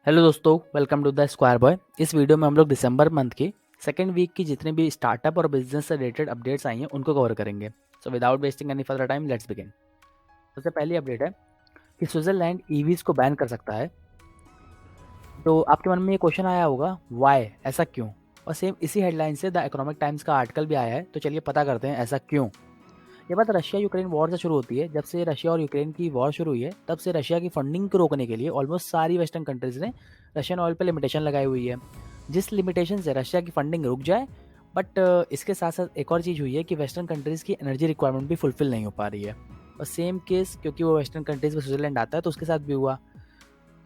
Hello दोस्तों, welcome to the Square Boy. इस वीडियो में हम लोग दिसंबर मंथ की सेकेंड वीक की जितने भी स्टार्टअप और बिजनेस से रिलेटेड अपडेट्स आई हैं उनको कवर करेंगे। So without wasting any further time let's begin. सबसे पहली अपडेट है कि स्विट्जरलैंड ईवीज को बैन कर सकता है। तो आपके मन में ये क्वेश्चन आया होगा, वाई, ऐसा क्यों? और सेम इसी हेडलाइन से द इकोनॉमिक टाइम्स का आर्टिकल भी आया है। तो चलिए पता करते हैं ऐसा क्यों। ये बात रशिया यूक्रेन वॉर से शुरू होती है। जब से रशिया और यूक्रेन की वॉर शुरू हुई है तब से रशिया की फंडिंग को रोकने के लिए ऑलमोस्ट सारी वेस्टर्न कंट्रीज ने रशियन ऑयल पे लिमिटेशन लगाई हुई है, जिस लिमिटेशन से रशिया की फंडिंग रुक जाए। बट इसके साथ साथ एक और चीज़ हुई है कि वेस्टर्न कंट्रीज़ की एनर्जी रिक्वायरमेंट भी फुलफिल नहीं हो पा रही है। और सेम केस क्योंकि वो वेस्टर्न कंट्रीज़ में स्विट्जरलैंड आता है तो उसके साथ भी हुआ।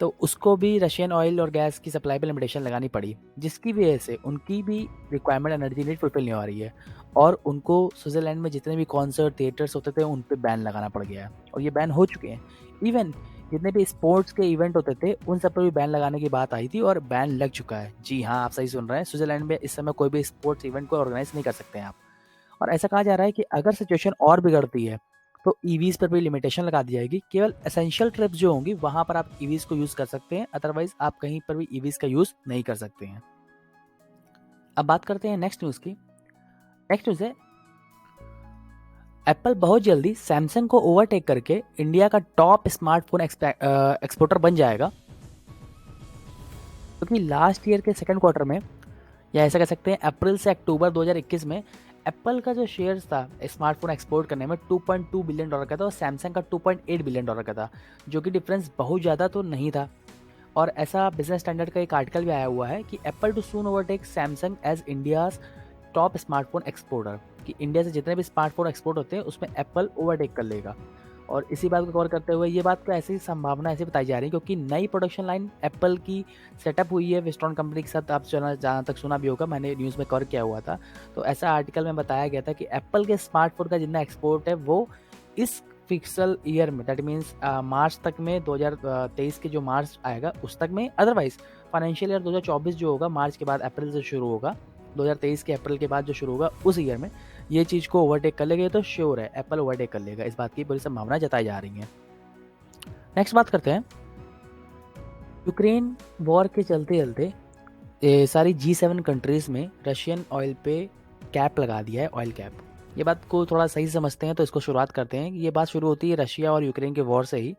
तो उसको भी रशियन ऑयल और गैस की सप्लाई पे लिमिटेशन लगानी पड़ी, जिसकी वजह से उनकी भी रिक्वायरमेंट एनर्जी नीड फुलफिल नहीं हो रही है। और उनको स्विट्जरलैंड में जितने भी कॉन्सर्ट थिएटर्स होते थे उन पे बैन लगाना पड़ गया है, और ये बैन हो चुके हैं। इवन जितने भी स्पोर्ट्स के इवेंट होते थे उन सब पर भी बैन लगाने की बात आई थी, और बैन लग चुका है। जी हाँ, आप सही सुन रहे हैं, स्विट्जरलैंड में इस समय कोई भी स्पोर्ट्स इवेंट को ऑर्गेनाइज नहीं कर सकते हैं आप। और ऐसा कहा जा रहा है कि अगर सिचुएशन और बिगड़ती है तो ईवीज पर भी लिमिटेशन लगा दी जाएगी। केवल एसेंशियल ट्रिप्स जो होंगी वहां पर आप ईवीज को यूज कर सकते हैं, अदरवाइज आप कहीं पर भी ईवीज का यूज नहीं कर सकते हैं। अब बात करते हैं नेक्स्ट न्यूज की। नेक्स्ट न्यूज है, एप्पल बहुत जल्दी सैमसंग को ओवरटेक करके इंडिया का टॉप स्मार्टफोन एक्सपोर्टर बन जाएगा। क्योंकि लास्ट ईयर के सेकंड क्वार्टर में, या ऐसा कह सकते हैं अप्रैल से अक्टूबर 2021 में, एप्पल का जो शेयर्स था स्मार्टफोन एक्सपोर्ट करने में 2.2 बिलियन डॉलर का था, और सैमसंग का 2.8 बिलियन डॉलर का था, जो कि डिफरेंस बहुत ज़्यादा तो नहीं था। और ऐसा बिजनेस स्टैंडर्ड का एक आर्टिकल भी आया हुआ है कि Apple to soon overtake Samsung as India's top smartphone exporter, कि इंडिया से जितने भी स्मार्टफोन एक्सपोर्ट होते हैं उसमें एप्पल ओवरटेक कर लेगा। और इसी बात को कवर करते हुए ये बात को ऐसी संभावना ऐसी बताई जा रही है क्योंकि नई प्रोडक्शन लाइन एप्पल की सेटअप हुई है विस्टॉन कंपनी के साथ। आप जहाँ तक सुना भी होगा, मैंने न्यूज़ में कवर किया हुआ था। तो ऐसा आर्टिकल में बताया गया था कि एप्पल के स्मार्टफोन का जितना एक्सपोर्ट है वो इस फिक्सल ईयर में, दैट मीन्स मार्च तक में, 2023 के जो मार्च आएगा उस तक में, अदरवाइज फाइनेंशियल ईयर 2024 जो होगा मार्च के बाद अप्रैल से शुरू होगा, 2023 के अप्रैल के बाद जो शुरू होगा उस ईयर में ये चीज़ को ओवरटेक कर लेगा। ये तो श्योर है, एप्पल ओवरटेक कर लेगा, इस बात की पूरी संभावना जताई जा रही है। नेक्स्ट बात करते हैं, यूक्रेन वॉर के चलते चलते सारी G7 कंट्रीज़ में रशियन ऑयल पे कैप लगा दिया है, ऑयल कैप। ये बात को थोड़ा सही से समझते हैं तो इसको शुरुआत करते हैं। ये बात शुरू होती है रशिया और यूक्रेन के वॉर से ही।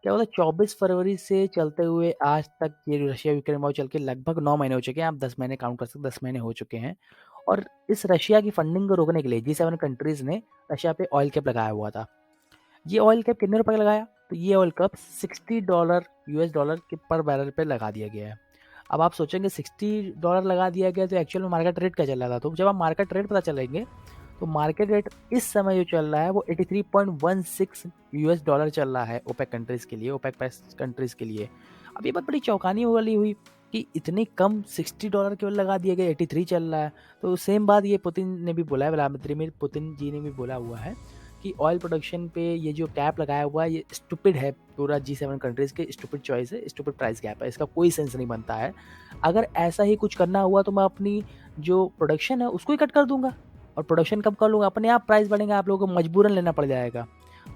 क्या होता है, 24 फरवरी से चलते हुए आज तक ये रशिया यूक्रेन वॉर चल के लगभग 9 महीने हो चुके हैं। आप 10 महीने काउंट कर सकते हैं, 10 महीने हो चुके हैं। और इस रशिया की फंडिंग को रोकने के लिए G7 कंट्रीज़ ने रशिया पे ऑयल कैप लगाया हुआ था। ये ऑयल कैप कितने रुपए का लगाया? तो ये ऑयल कैप $60 यूएस डॉलर के पर बैरल पे लगा दिया गया है। अब आप सोचेंगे $60 लगा दिया गया तो एक्चुअल में मार्केट रेट क्या चल रहा था? तो जब आप मार्केट रेट पता चलेंगे तो मार्केट रेट इस समय जो चल रहा है वो 83.16 यूएस डॉलर चल रहा है ओपेक कंट्रीज के लिए, ओपेक प्लस कंट्रीज के लिए। अब ये बात बड़ी चौंकाने वाली हुई कि इतने कम $60 केवल लगा दिए गए, 83 चल रहा है। तो सेम बात ये पुतिन ने भी बोला है, व्लादिमीर पुतिन जी ने भी बोला हुआ है कि ऑयल प्रोडक्शन पे ये जो कैप लगाया हुआ है ये स्टूपिड है। पूरा G7 कंट्रीज के स्टूपिड चॉइस है, स्टूपिड प्राइस गैप है, इसका कोई सेंस नहीं बनता है। अगर ऐसा ही कुछ करना हुआ तो मैं अपनी जो प्रोडक्शन है उसको ही कट कर दूंगा, और प्रोडक्शन कब कर लूँगा, अपने आप प्राइस बढ़ेंगे, आप लोगों को मजबूरन लेना पड़ जाएगा।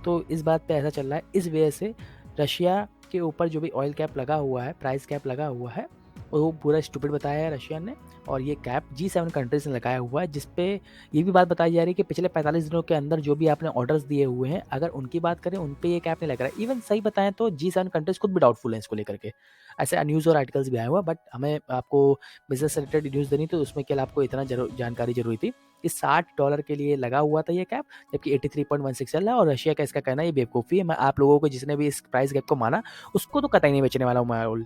तो इस बात पे ऐसा चल रहा है। इस वजह से रशिया के ऊपर जो भी ऑयल कैप लगा हुआ है, प्राइस कैप लगा हुआ है, वो पूरा स्टूपिड बताया है रशिया ने। और ये कैप G7 कंट्रीज ने लगाया हुआ है, जिसपे ये भी बात बताई जा रही है कि पिछले 45 दिनों के अंदर जो भी आपने ऑर्डर्स दिए हुए हैं, अगर उनकी बात करें उन पे ये कैप नहीं लग रहा है। इवन सही बताएं तो G7 कंट्रीज खुद भी डाउटफुल हैं इसको लेकर के। ऐसे न्यूज़ और आर्टिकल्स भी आए हुए हैं, बट हमें आपको बिजनेस से रिलेटेड न्यूज़ देनी, तो उसमें केवल आपको इतना जानकारी जरूरी थी कि $60 के लिए लगा हुआ था ये कैप, जबकि 83.16 चल रहा है। और रशिया का इसका कहना है ये बेवकूफ़ी है। मैं आप लोगों को जिसने भी इस प्राइस गैप को माना उसको तो कतई नहीं बेचने वाला हूँ मैं।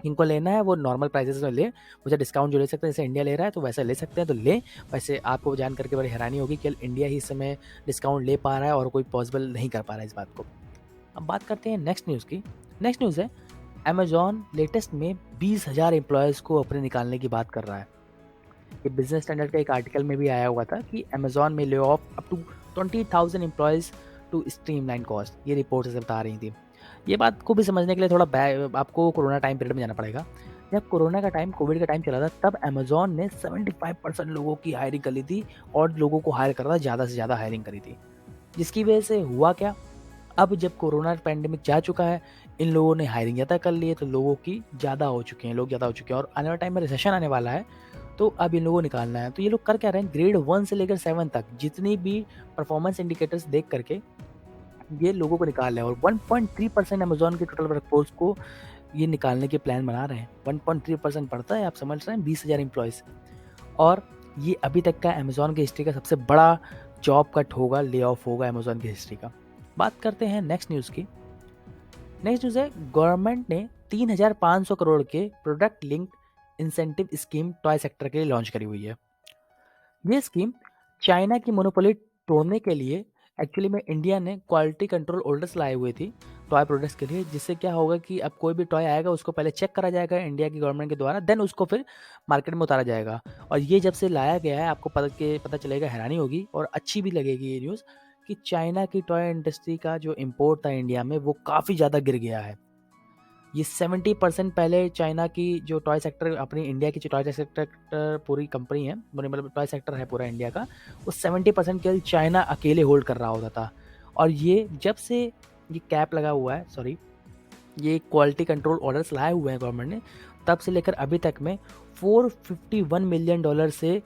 इनको लेना है वो नॉर्मल प्राइसेस में ले, मुझे डिस्काउंट जो ले सकते हैं, जैसे इंडिया ले रहा है तो वैसे ले सकते हैं तो ले। वैसे आपको जान करके बड़ी हैरानी होगी कि इंडिया ही इस समय डिस्काउंट ले पा रहा है और कोई पॉसिबल नहीं कर पा रहा है इस बात को। अब बात करते हैं नेक्स्ट न्यूज़ की। नेक्स्ट न्यूज़ है, अमेजॉन लेटेस्ट में 20,000 एम्प्लॉयज़ को अपने निकालने की बात कर रहा है। ये बिजनेस स्टैंडर्ड का एक आर्टिकल में भी आया हुआ था कि अमेजॉन में lay off up to 20,000 employees to streamline cost, ये रिपोर्ट से बता रही थी। ये बात को भी समझने के लिए थोड़ा आपको कोरोना टाइम पीरियड में जाना पड़ेगा। जब कोरोना का टाइम, कोविड का टाइम चला था, तब अमेजॉन ने 75% लोगों की हायरिंग करी थी, और लोगों को हायर कर रहा था, ज़्यादा से ज़्यादा हायरिंग करी थी। जिसकी वजह से हुआ क्या, अब जब कोरोना पैंडेमिक जा चुका है, इन लोगों ने हायरिंग ज़्यादा कर ली है, तो लोगों की ज़्यादा हो चुके हैं, लोग ज़्यादा हो चुके हैं और आने वाले टाइम में रिसेशन आने वाला है, तो अब इन लोगों को निकालना है। तो ये लोग कर क्या रहे हैं, ग्रेड 1 से लेकर 7 तक जितनी भी परफॉर्मेंस इंडिकेटर्स देख करके ये लोगों को निकाल रहे हैं और 1.3% अमेज़न के टोटल वर्कफ़ोर्स को ये निकालने के प्लान बना रहे हैं। 1.3% पड़ता है, आप समझ रहे हैं, 20,000 एम्प्लॉइज़ और ये अभी तक का अमेज़न की हिस्ट्री का सबसे बड़ा जॉब कट होगा, ले ऑफ होगा अमेज़न की हिस्ट्री का। बात करते हैं नेक्स्ट न्यूज़ की। नेक्स्ट न्यूज़ है, गवर्नमेंट ने 3,500 करोड़ के product linked incentive scheme toy sector के लिए लॉन्च करी हुई है। ये स्कीम चाइना की मोनोपोली तोड़ने के लिए एक्चुअली में इंडिया ने क्वालिटी कंट्रोल ऑर्डर्स लाए हुए थी टॉय प्रोडक्ट्स के लिए, जिससे क्या होगा कि अब कोई भी टॉय आएगा उसको पहले चेक करा जाएगा इंडिया की गवर्नमेंट के द्वारा, देन उसको फिर मार्केट में उतारा जाएगा। और ये जब से लाया गया है आपको पता चलेगा, हैरानी होगी और अच्छी भी लगेगी ये न्यूज़ कि चाइना की टॉय इंडस्ट्री का जो इम्पोर्ट था इंडिया में वो काफ़ी ज़्यादा गिर गया है। ये 70% पहले चाइना की जो टॉय सेक्टर, अपनी इंडिया की जो टॉय सेक्टर पूरी कंपनी है, मतलब टॉय सेक्टर है पूरा इंडिया का, वो 70% केवल चाइना अकेले होल्ड कर रहा होता था। और ये जब से ये कैप लगा हुआ है, सॉरी, ये क्वालिटी कंट्रोल ऑर्डर्स लाए हुए हैं गवर्नमेंट ने, तब से लेकर अभी तक में $451 मिलियन से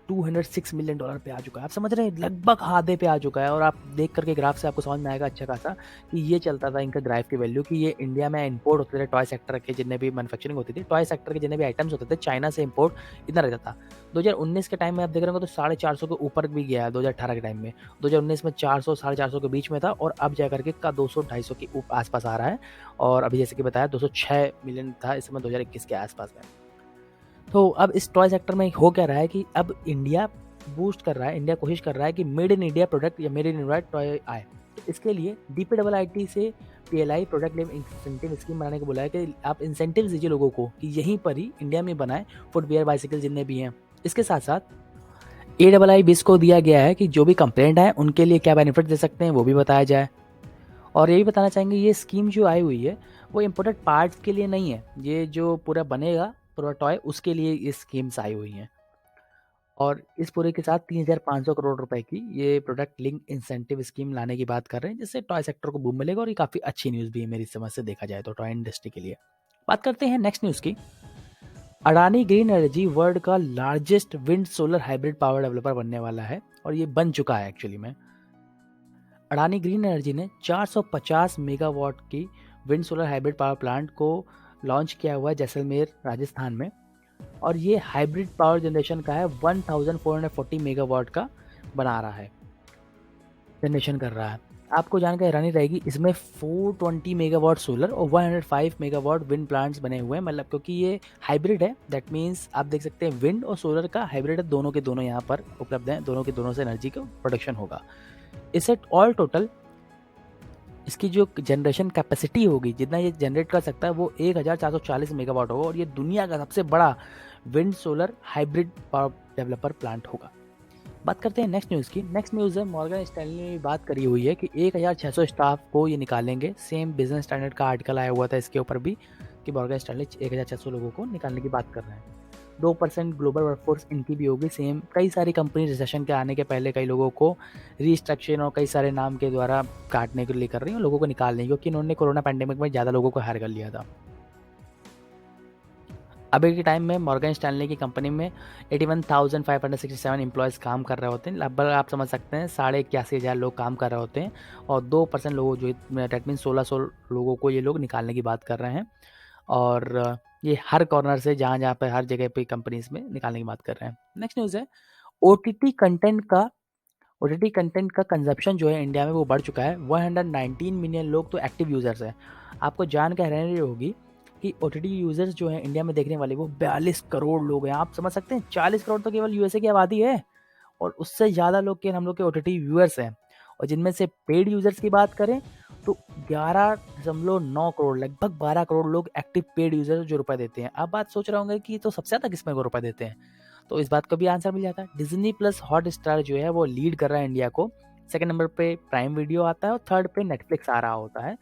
$206 मिलियन पे आ चुका है। आप समझ रहे हैं, लगभग आधे पे आ चुका है। और आप देख करके ग्राफ से आपको समझ में आएगा अच्छा खासा कि ये चलता था इनका ग्राफ की वैल्यू, कि ये इंडिया में इंपोर्ट होते थे टॉय सेक्टर के, जितने भी मैन्युफैक्चरिंग होती थी टॉय सेक्टर के, जितने भी आइटम्स होते थे चाइना से इंपोर्ट इतना रहता था। 2019 के टाइम में आप देख रहे हो तो 450 के ऊपर भी गया है 2018 के टाइम में। 2019 में 400 450 के बीच में था और अब जा करके का 200-250 के आसपास आ रहा है। और अभी जैसे कि बताया 206 मिलियन था इस समय 2021 के आसपास में। तो अब इस टॉय सेक्टर में हो क्या रहा है कि अब इंडिया बूस्ट कर रहा है, इंडिया कोशिश कर रहा है कि मेड इन इंडिया प्रोडक्ट या मेड इन इंडिया टॉय आए। तो इसके लिए DPIIT से PLI product linked incentive scheme बनाने को बोला है कि आप इंसेंटिव दीजिए लोगों को कि यहीं पर ही इंडिया में बनाए फुटवियर, बाइसिकल जितने भी हैं। इसके साथ साथ AIIBIS को दिया गया है कि जो भी कंप्लेंट आए उनके लिए क्या बेनिफिट दे सकते हैं वो भी बताया जाए। और ये भी बताना चाहेंगे ये स्कीम जो आई हुई है वो इम्पोर्टेड पार्ट्स के लिए नहीं है, ये जो पूरा बनेगा पूरा टॉय उसके लिए ये स्कीम्स आई हुई हैं। और इस पूरे के साथ 3,500 करोड़ रुपए की ये प्रोडक्ट लिंक इंसेंटिव स्कीम लाने की बात कर रहे हैं, जिससे टॉय सेक्टर को बूम मिलेगा और ये काफ़ी अच्छी न्यूज़ भी है मेरी समझ से देखा जाए तो टॉय इंडस्ट्री के लिए। बात करते हैं नेक्स्ट न्यूज़ की। अडानी ग्रीन एनर्जी वर्ल्ड का largest wind solar hybrid power developer बनने वाला है और ये बन चुका है एक्चुअली में। अडानी ग्रीन एनर्जी ने 450 मेगावाट की wind solar hybrid power plant को लॉन्च किया हुआ है जैसलमेर राजस्थान में। और ये हाइब्रिड पावर जनरेशन का है, 1440 मेगावाट का बना रहा है, जनरेशन कर रहा है। आपको जानकर हैरानी रहेगी, इसमें 420 मेगावाट सोलर और 105 मेगावाट विंड प्लांट्स बने हुए हैं। मतलब क्योंकि ये हाइब्रिड है, दैट मीन्स आप देख सकते हैं विंड और सोलर का हाइब्रिड है, दोनों के दोनों यहाँ पर उपलब्ध हैं, दोनों के दोनों से एनर्जी का प्रोडक्शन होगा। इसे ऑल टोटल इसकी जो जनरेशन कैपेसिटी होगी, जितना ये जनरेट कर सकता है वो 1440 मेगावाट होगा और ये दुनिया का सबसे बड़ा wind solar hybrid power developer plant होगा। बात करते हैं नेक्स्ट न्यूज़ की। नेक्स्ट न्यूज़ है, मॉर्गन स्टैनली ने बात करी हुई है कि 1,600 स्टाफ को ये निकालेंगे। सेम बिजनेस स्टैंडर्ड का आर्टिकल आया हुआ था इसके ऊपर भी कि मॉर्गन स्टैनली 1,600 लोगों को निकालने की बात कर रहे हैं। 2% ग्लोबल वर्कफोर्स इनकी भी होगी सेम। कई सारी कंपनी रिसेशन के आने के पहले कई लोगों को रीस्ट्रक्चर और कई सारे नाम के द्वारा काटने के लिए कर रही हैं, लोगों को निकालने की, क्योंकि इन्होंने कोरोना पैंडेमिक में ज़्यादा लोगों को हायर कर लिया था। अभी के टाइम में मॉर्गन स्टैनली की कंपनी में 81,567 एम्प्लॉयज़ काम कर रहे होते हैं। लगभग आप समझ सकते हैं 81,500 लोग काम कर रहे होते हैं और 2% लोगों जो डेट मीन 1,600 लोगों को ये लोग निकालने की बात कर रहे हैं। और ये हर कॉर्नर से जहाँ पे हर जगह पे कंपनीज में निकालने की बात कर रहे हैं। नेक्स्ट न्यूज़ है, ओटीटी कंटेंट का ओटीटी कंटेंट का कंजप्शन जो है इंडिया में वो बढ़ चुका है। 119 मिलियन लोग तो एक्टिव यूज़र्स हैं। आपको जानकर हैरानी होगी कि ओटीटी यूज़र्स जो हैं इंडिया में देखने वाले वो 42 करोड़ लोग हैं। आप समझ सकते हैं 40 करोड़ तो केवल यूएसए की आबादी है और उससे ज़्यादा लोग के हम लोग के ओटीटी व्यूअर्स हैं। और जिनमें से पेड यूज़र्स की बात करें तो 11.9 करोड़, लगभग 12 करोड़ लोग एक्टिव पेड यूज़र्स जो रुपए देते हैं। आप बात सोच रहे होंगे कि तो सबसे ज़्यादा किसमें को रुपए देते हैं, तो इस बात का भी आंसर मिल जाता है। डिज्नी प्लस हॉट स्टार जो है वो लीड कर रहा है इंडिया को। सेकंड नंबर पे प्राइम वीडियो आता है और थर्ड पे नेटफ्लिक्स आ रहा होता है।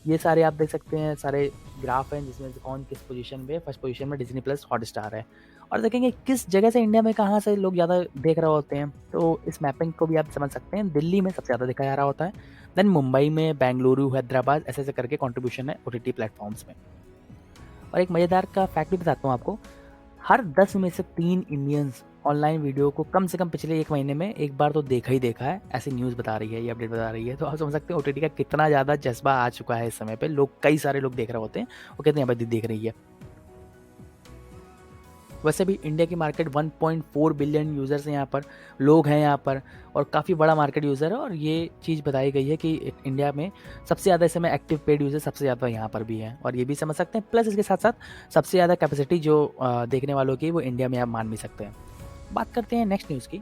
ये सारे आप देख सकते हैं, सारे ग्राफ हैं जिसमें से कौन किस पोजीशन पे, फर्स्ट पोजीशन में डिज्नी प्लस हॉटस्टार है। और देखेंगे किस जगह से इंडिया में कहाँ से लोग ज़्यादा देख रहे होते हैं, तो इस मैपिंग को भी आप समझ सकते हैं। दिल्ली में सबसे ज़्यादा देखा जा रहा होता है, देन मुंबई में, बेंगलुरु, हैदराबाद, ऐसे-ऐसे करके कंट्रीब्यूशन है ओटीटी प्लेटफ़ॉर्म्स में। और एक मज़ेदार का फैक्ट भी बताता हूँ आपको, हर 10 में से 3 इंडियंस ऑनलाइन वीडियो को कम से कम पिछले 1 महीने में एक बार तो देखा ही देखा है, ऐसी न्यूज़ बता रही है, ये अपडेट बता रही है। तो आप समझ सकते हैं ओटीटी का कितना ज़्यादा जज़्बा आ चुका है इस समय पे, लोग कई सारे लोग देख रहे होते हैं, वो कितनी आबादी देख रही है। वैसे भी इंडिया की मार्केट 1.4 बिलियन यूज़र्स हैं यहाँ पर, लोग हैं यहाँ पर, और काफ़ी बड़ा मार्केट यूज़र है। और ये चीज़ बताई गई है कि इंडिया में सबसे ज़्यादा इस समय एक्टिव पेड यूज़र सबसे ज़्यादा यहाँ पर भी हैं, और ये भी समझ सकते हैं। प्लस इसके साथ साथ सबसे ज़्यादा कैपेसिटी जो देखने वालों की वो इंडिया में आप मान भी सकते हैं। बात करते हैं नेक्स्ट न्यूज़ की।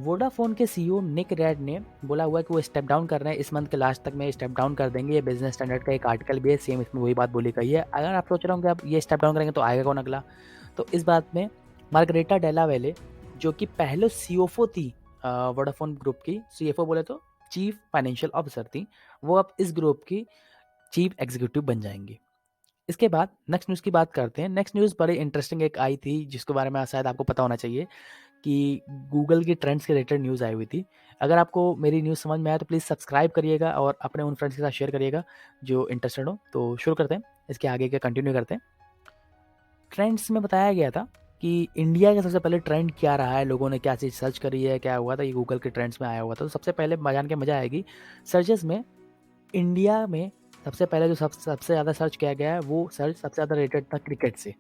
वोडाफोन के सीईओ निक रेड ने बोला हुआ है कि वो स्टेप डाउन कर रहे हैं, इस मंथ के लास्ट तक में स्टेप डाउन कर देंगे। ये बिजनेस स्टैंडर्ड का एक आर्टिकल भी है, सेम इसमें वही बात बोली गई है। अगर आप सोच रहे हो कि आप ये स्टेप डाउन करेंगे तो आएगा कौन अगला, तो इस बात में मार्गरेटा डेला वेले, जो कि पहले सीओफओ थी वोडाफोन ग्रुप की, सीएफओ बोले तो चीफ फाइनेंशियल ऑफिसर थी, वो अब इस ग्रुप की चीफ एग्जीक्यूटिव बन जाएंगी। इसके बाद नेक्स्ट न्यूज़ की बात करते हैं। नेक्स्ट न्यूज़ बड़ी इंटरेस्टिंग एक आई थी, जिसके बारे में शायद आपको पता होना चाहिए, कि गूगल की ट्रेंड्स के रिलेटेड न्यूज़ आई हुई थी। अगर आपको मेरी न्यूज़ समझ में आए तो प्लीज़ सब्सक्राइब करिएगा और अपने उन फ्रेंड्स के साथ शेयर करिएगा जो इंटरेस्टेड हो। तो शुरू करते हैं, इसके आगे का कंटिन्यू करते हैं। ट्रेंड्स में बताया गया था कि इंडिया का सबसे पहले ट्रेंड क्या रहा है, लोगों ने क्या चीज़ सर्च करी है, क्या हुआ था, ये गूगल के ट्रेंड्स में आया हुआ था। तो सबसे पहले जान के मज़ा आएगी, सर्चेस में इंडिया में सबसे पहले जो सबसे ज़्यादा सर्च किया गया है, वो सर्च सबसे ज़्यादा रिलेटेड था क्रिकेट से।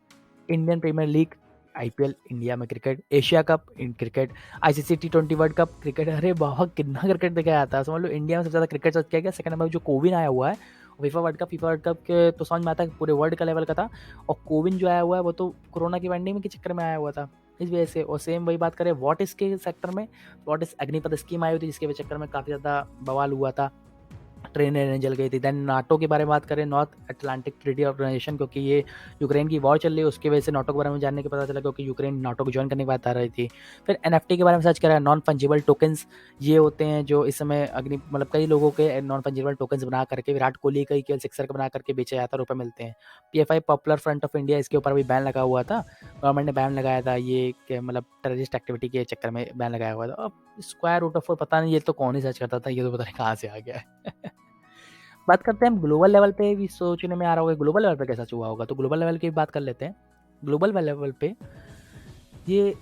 Indian premier league, IPL India में cricket, Asia cup in cricket, ICC टी20 वर्ल्ड कप क्रिकेट। अरे बाबा, कितना क्रिकेट देखा जाता है, समझ लो इंडिया में सबसे ज़्यादा क्रिकेट सर्च किया गया। सेकंड नंबर जो कोविन आया हुआ है, फीफा वर्ल्ड कप के तो समझ में आता है पूरे वर्ल्ड का लेवल का था, और कोविन जो आया हुआ है वो तो कोरोना की पैंडेमिक के चक्कर में आया हुआ था, इस वजह से। और सेम वही बात करें व्हाट इज के सेक्टर में, व्हाट इज अग्निपथ स्कीम आई हुई थी, जिसके चक्कर में काफ़ी ज़्यादा बवाल हुआ था, ट्रेनें जल गई थी। देन नाटो के बारे में बात करें, नॉर्थ अटलांटिक ट्रीटी ऑर्गेनाइजेशन, क्योंकि ये यूक्रेन की वॉर चल रही है, उसकी वजह से नाटो के बारे में जानने के पता चला, क्योंकि यूक्रेन नाटो को ज्वाइन करने की बात आ रही थी। फिर एनएफटी के बारे में सर्च करा, नॉन फंजिबल टोकन्स, ये होते हैं जो इस समय मतलब कई लोगों के नॉन फंजिबल टोकन्स बना करके, विराट कोहली कई केएल सिक्सर का बना करके बेचा जाता, रुपये मिलते हैं। PFI popular front of India, इसके ऊपर भी बैन लगा हुआ था, गवर्नमेंट ने बैन लगाया था, ये मतलब टेररिस्ट एक्टिविटी के चक्कर में बैन लगाया हुआ था। अब स्क्वायर रूट ऑफ पता नहीं, ये तो कौन ही सर्च करता था, ये तो पता नहीं कहाँ से आ गया है। बात करते हैं हम ग्लोबल लेवल पे भी, सोचने में आ रहा होगा ग्लोबल लेवल पे कैसा हुआ होगा, तो ग्लोबल लेवल की भी बात कर लेते हैं। ग्लोबल लेवल पे ये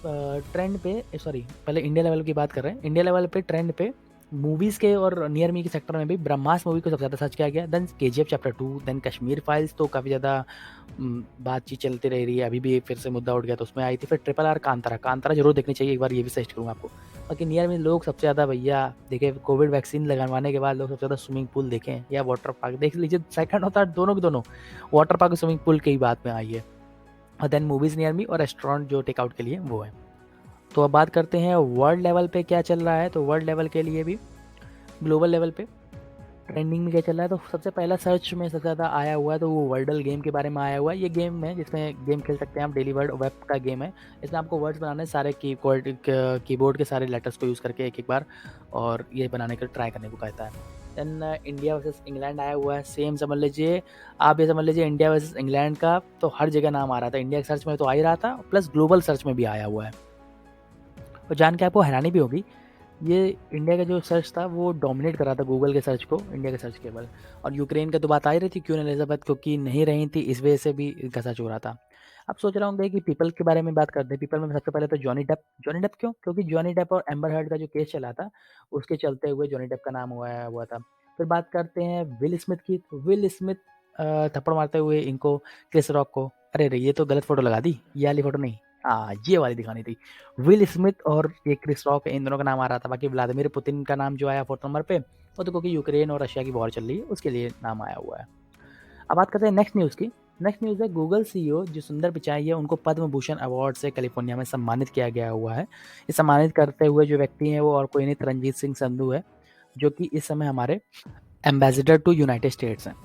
ट्रेंड पे, सॉरी पहले इंडिया लेवल की बात कर रहे हैं। इंडिया लेवल पे ट्रेंड पे मूवीज़ के और नियर मी के सेक्टर में भी ब्रह्मास्त्र मूवी को सबसे ज़्यादा सर्च किया गया, then KGF chapter 2, then Kashmir Files, तो काफ़ी ज़्यादा बातचीत चलती रह रही है, अभी भी फिर से मुद्दा उठ गया तो उसमें आई थी। फिर ट्रिपल आर कांतारा, कांतारा जरूर देखनी चाहिए एक बार, ये भी सजेस्ट करूँगा आपको। बाकी नियर में लोग सबसे ज़्यादा भैया देखे, कोविड वैक्सीन लगवाने के बाद लोग सबसे ज़्यादा स्विमिंग पूल देखें या वाटर पार्क देख लीजिए, सेकंड और थर्ड दोनों के दोनों वाटर पार्क और स्विमिंग पूल की बात में आई है। और देन मूवीज़ नियर मी और रेस्टोरेंट जो टेकआउट के लिए वो है। तो अब बात करते हैं वर्ल्ड लेवल पे क्या चल रहा है। तो वर्ल्ड लेवल के लिए भी ग्लोबल लेवल पे ट्रेंडिंग में क्या चल रहा है, तो सबसे पहला सर्च में सबसे ज़्यादा आया हुआ है तो वो वर्डल गेम के बारे में आया हुआ है। ये गेम है जिसमें गेम खेल सकते हैं आप, डेली वर्ड वेब का गेम है। इसमें आपको वर्ड्स बनाने हैं, सारे कीबोर्ड के सारे लेटर्स को यूज़ करके एक एक बार, और ये बनाने का ट्राई करने को कहता है। देन इंडिया वर्सेस इंग्लैंड आया हुआ है, सेम समझ लीजिए आप, ये समझ लीजिए इंडिया वर्सेस इंग्लैंड का तो हर जगह नाम आ रहा था, इंडिया के सर्च में तो आ ही रहा था, प्लस ग्लोबल सर्च में भी आया हुआ है। और जान के आपको हैरानी भी होगी, ये इंडिया का जो सर्च था वो डोमिनेट कर रहा था गूगल के सर्च को, इंडिया के सर्च केवल। और यूक्रेन का तो बात आ ही रही थी, क्वीन एलिजाबेथ क्योंकि नहीं रही थी, इस वजह से भी इनका सर्च हो रहा था। अब सोच रहा हूँ कि पीपल के बारे में बात करते हैं। पीपल में सबसे पहले तो जॉनी डेप। जॉनी डेप क्यों? क्योंकि जॉनी डेप और एम्बर हर्ड का जो केस चला था, उसके चलते हुए जॉनी डेप का नाम हुआ था। फिर बात करते हैं विल स्मिथ की। तो विल स्मिथ थप्पड़ मारते हुए इनको, क्रिस रॉक को, अरे रे ये तो गलत फोटो लगा दी, ये वाली फोटो नहीं, ये वाली दिखानी थी। विल स्मिथ और ये क्रिस रॉक, इन दोनों का नाम आ रहा था। बाकी व्लादिमीर पुतिन का नाम जो आया 4th नंबर पे, वो तो क्योंकि यूक्रेन और रशिया की वॉर चल रही है उसके लिए नाम आया हुआ है। अब बात करते हैं नेक्स्ट न्यूज़ की। नेक्स्ट न्यूज़ है गूगल सीईओ जो सुंदर पिचाई है, उनको पद्म भूषण अवार्ड से कैलिफोर्निया में सम्मानित किया गया हुआ है। ये सम्मानित करते हुए जो व्यक्ति हैं वो और कोई नहीं, तरनजीत सिंह संधू है, जो कि इस समय हमारे एम्बेसडर टू यूनाइटेड स्टेट्स हैं।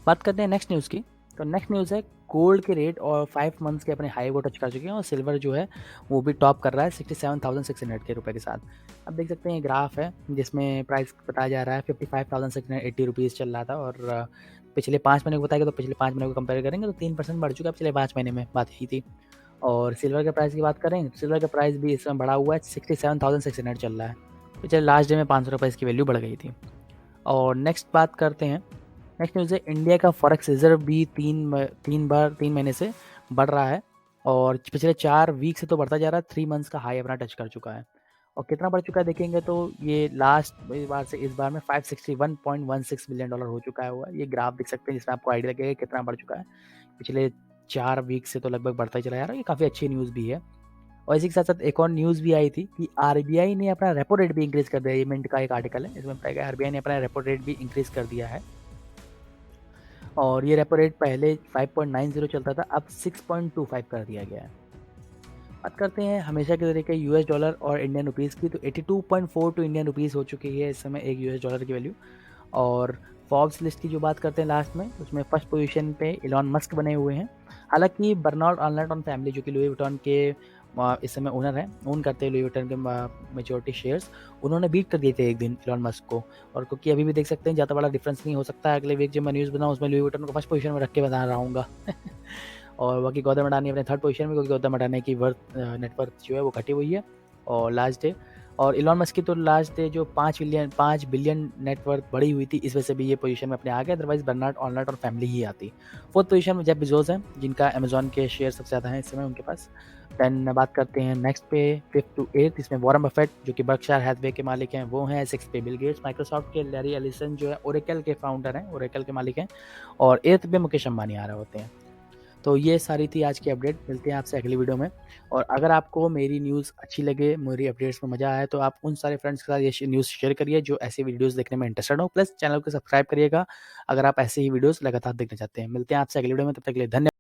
बात करते हैं नेक्स्ट न्यूज़ की। तो नेक्स्ट न्यूज़ है गोल्ड के रेट और 5 मंथ्स के अपने हाई को टच कर चुके हैं और सिल्वर जो है वो भी टॉप कर रहा है 67,600 के रुपए के साथ। अब देख सकते हैं ये ग्राफ है जिसमें प्राइस बताया जा रहा है 55,680 रुपीज़ चल रहा था और पिछले 5 महीने को बताएगा तो पिछले 5 महीने को कंपेयर करेंगे तो 3% बढ़ चुका है पिछले 5 महीने में, बात यही थी। और सिल्वर के प्राइस की बात करें, सिल्वर का प्राइस भी इस समय बढ़ा हुआ है 67,600 चल रहा है। पिछले लास्ट डे में 500 रुपये इसकी वैल्यू बढ़ गई थी। और नेक्स्ट बात करते हैं, नेक्स्ट न्यूज़ है इंडिया का फॉरेक्स रिजर्व भी 3 महीने से बढ़ रहा है और पिछले 4 वीक से तो बढ़ता जा रहा है, 3 मंथ्स का हाई अपना टच कर चुका है। और कितना बढ़ चुका है देखेंगे तो ये लास्ट बार से इस बार में $561.16 बिलियन हो चुका है हुआ। ये ग्राफ देख सकते हैं जिसमें आपको आइडिया लगेगा कितना बढ़ चुका है। पिछले 4 वीक से तो लगभग बढ़ता ही चला जा रहा है, ये काफ़ी अच्छी न्यूज़ भी है। और इसी के साथ-साथ एक और न्यूज़ भी आई थी कि आरबीआई ने अपना रेपो रेट भी इंक्रीज़ कर दिया है। ये मिंट का एक आर्टिकल है, इसमें बताया गया आरबीआई ने अपना रेपो रेट भी इंक्रीज़ कर दिया है। और ये रेपो रेट पहले 5.90 चलता था, अब 6.25 कर दिया गया है। बात करते हैं हमेशा के तरीके यूएस डॉलर और इंडियन रुपीज़ की, तो 82.42 इंडियन रुपीज़ हो चुकी है इस समय एक यूएस डॉलर की वैल्यू। और फोर्ब्स लिस्ट की जो बात करते हैं लास्ट में, उसमें फर्स्ट पोजीशन पे इलॉन मस्क बने हुए हैं। हालांकि बर्नार्ड अर्नस्ट फैमिली जो कि लुई विटॉन के इस समय ओनर हैं, ओन करते हैं लुई विटॉन के मेजोरिटी शेयर्स, उन्होंने बीट कर दिए थे एक दिन इलॉन मस्क को। और क्योंकि अभी भी देख सकते हैं ज़्यादा बड़ा डिफरेंस नहीं हो सकता है, अगले वीक जब मैं न्यूज़ बनाऊँ उसमें लुई विटॉन को फर्स्ट पोजीशन में रख के बता रहूँगा और बाकी गौतम अडानी अपने थर्ड पोजीशन में, क्योंकि गौतम अडानी की नेटवर्थ जो है वो घटी हुई है और लास्ट डे। और इलॉन मस्क की तो लास्ट डे जो 5 बिलियन नेटवर्थ बढ़ी हुई थी, इस वजह से भी ये पोजीशन में अपने आ गए, अदरवाइज बर्नार्ड अर्नस्ट और फैमिली ही आती। फोर्थ पोजीशन में जेफ बेजोस हैं जिनका अमेजॉन के शेयर सबसे ज़्यादा हैं इस समय उनके पास। देन बात करते हैं नेक्स्ट पे 5th to 8th, इसमें वॉरेन बफेट जो कि बर्कशायर हैथवे के मालिक हैं वो हैं। 6th पे बिल गेट्स माइक्रोसॉफ्ट के, लैरी एलिसन जो है ओरेकल के फाउंडर हैं, ओरेकल के मालिक हैं। और 8th पे मुकेश अंबानी आ रहे होते हैं। तो ये सारी थी आज की अपडेट, मिलते हैं आपसे अगली वीडियो में। और अगर आपको मेरी न्यूज़ अच्छी लगे, मेरी अपडेट्स में मज़ा आया, तो आप उन सारे फ्रेंड्स के साथ ये न्यूज़ शेयर करिए जो ऐसी वीडियोस देखने में इंटरेस्टेड हो, प्लस चैनल को सब्सक्राइब करिएगा अगर आप ऐसे ही वीडियोस लगातार देखना चाहते हैं। मिलते हैं आपसे अगली वीडियो में, तब तक के लिए धन्यवाद।